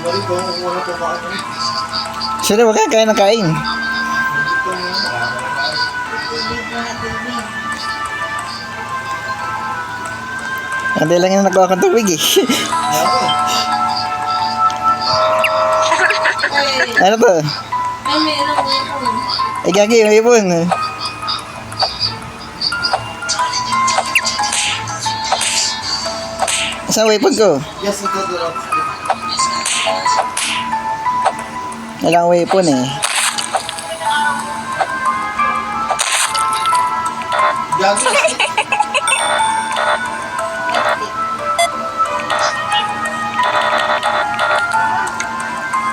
Balik ko, kung ano pa ba ano. Sino ba kakain ng kain? Ito yun. Tubig mga tubig. Hindi lang yung nakuha kang tubig eh. Ay, Ano to? ay meron ipon. Ay, gagi yung ipon. Saan weapon ko? Yes, ito lang. Walang weapon eh. Gago.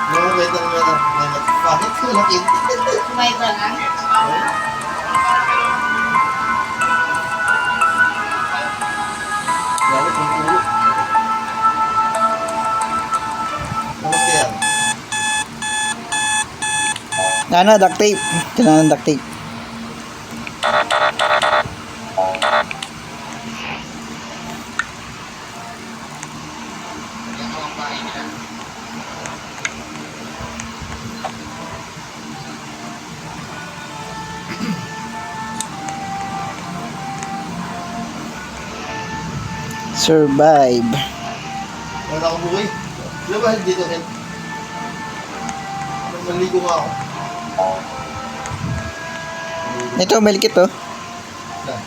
Mga kwenta mo na. Bakit ko nakita? Kumain ka lang? Gago, kung ulo. Kamusta yan? Ano, duct tape. Kailangan ng duct tape. Yan po ang bahay nila. Survive. Wala akong buhay. Sila ba dito, Hen? Maligo nga ako. Ito, malikit oh. Saan?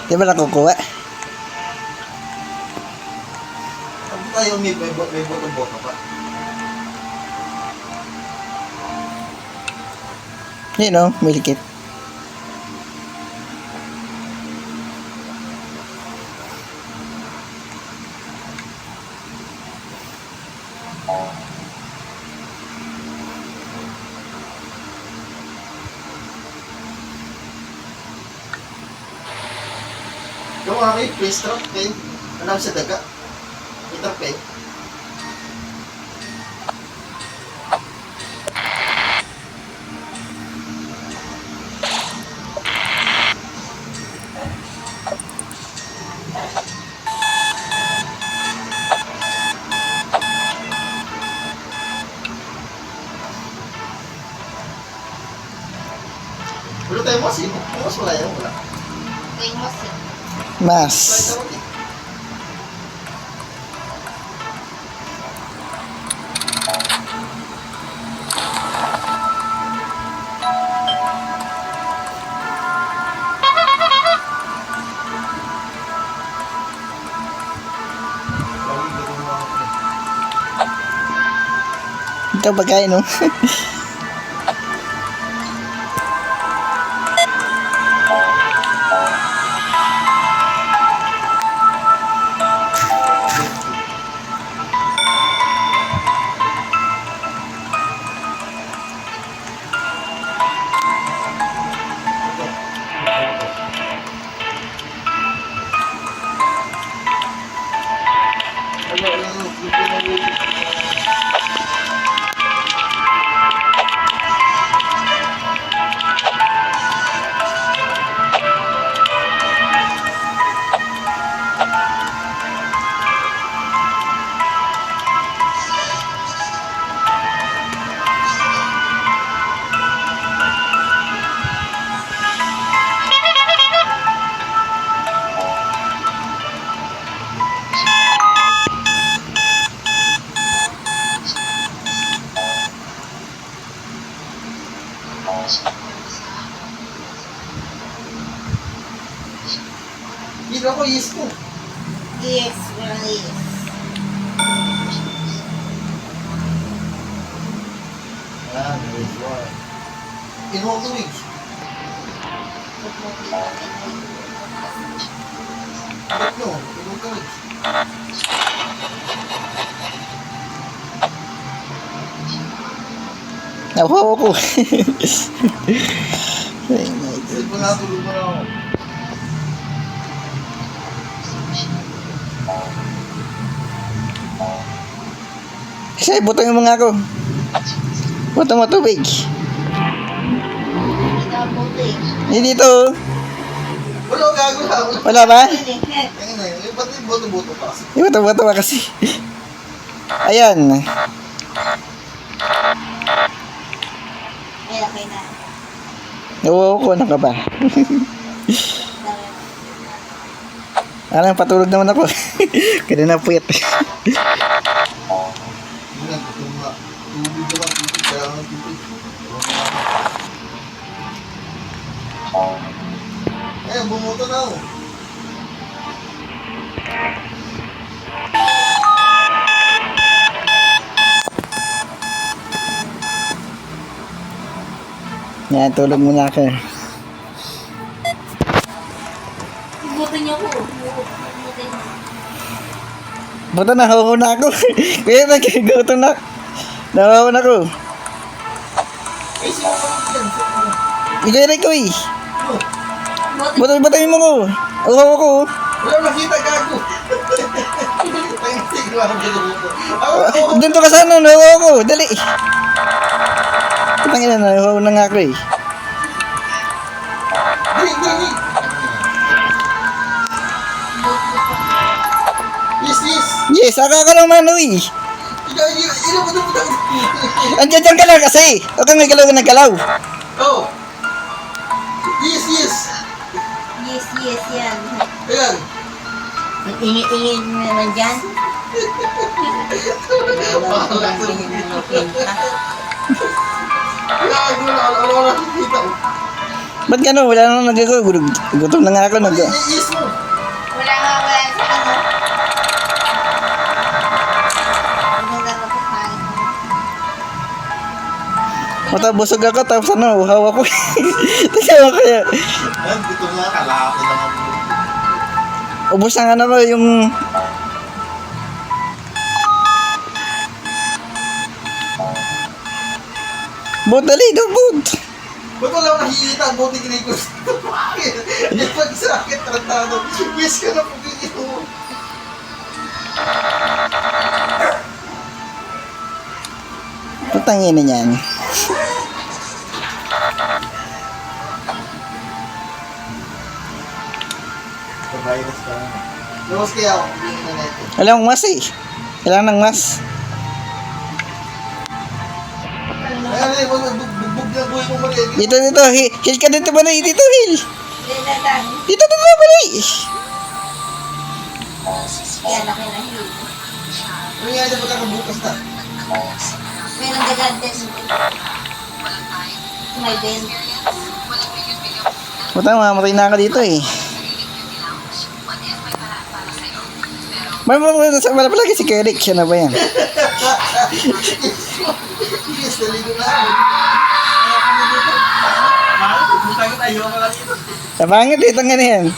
Di ba nakukuha? Pag tayo may botong-botong pa. Yun oh, malikit. Gawa kayo, place trap kayo. Alam sa daga. May trap kayo. Wala tayo mas yun. Mas wala yan. Wala. Famous eh. Mas. Wala tayo eh. Ito pagkain no? Hindi ako yes ko. Yes, walang yes. Ah, nice one. Kinuha ko rin. Ba't nyo? Kinuha ko rin. Nakuha ko. Kasi pa natulog mo na ako. Kasi butong yung mga ako. Butong mo tubig. Hindi ka puti. Hindi dito. Wala, gago na ako. Wala ba? Hindi. Kaya na yun. Ba't yung boto-boto pa? Yung butong ba kasi? Ayan. Ay, okay na. Nakuha ko. Ano ka ba? Alam, patulog naman ako. Kaya na puyat. Yun lang, gutom na. Tubig naman, tubig. Kailangan ng tubig. Ayan, bumuto na oh. Yan, tulog muna ako. Igutin niyo ko. Igutin niyo. Buta na, na ako. Kaya nagkigutom na. Nahawa na ako. Eh, sino ba yan? Ikaw rin ko eh. Igutin Butay mo ko. Uhaw ko. Wala makita, gago. Ay, sige, wala akong bumuto. Ako, Doon to ka sana, nahawa ko. Dali. Tangina na, nahawa na nga ako eh. Dali. Yes. Yes, saka ka lang man eh. Ino mo ito. Andiyan ka lang kasi. Huwag kang nagalaw ka nagalaw. Oh. Yes. Yes, yan. Ayan. Ang ingi-ingi mo naman dyan. Wala nakikita ko. Ba't gano'n? Wala nang nagagawag. Gutom na nga ako. Yes mo. Wala sa ano. Ang ganda ko kain. Matabusog ako, tapos ano, uhaw ako. Tingnan mo kaya. Ayan, dito nga, kalahati lang ang Ubus ang ano ko, yung... Bot, dali, bot. Ba't wala akong nakikita ang buti kinikos? Bakit? Eh, pag sa akin, tratado. Yes ka na po ito. Putangin na yan. Virus ka na. Lumas kaya ako. Alam mo mas eh. Kailangan ng mas. Ayan, bugbog na buhay mo mali. Dito. Hil ka dito ba na? Dito, hil. Dadang. Dito ba na? Kaya laki na hill. Ano nga dyan pagkakabukas na? May nagdagantes. May bend. Putang, mamatay na ako dito eh. Wala palagi si Kerik. Siya na ba yan? Yes, naligo na ako. Ha? Punta ka tayo ka lang dito. Sa bangit, dito nga na yan.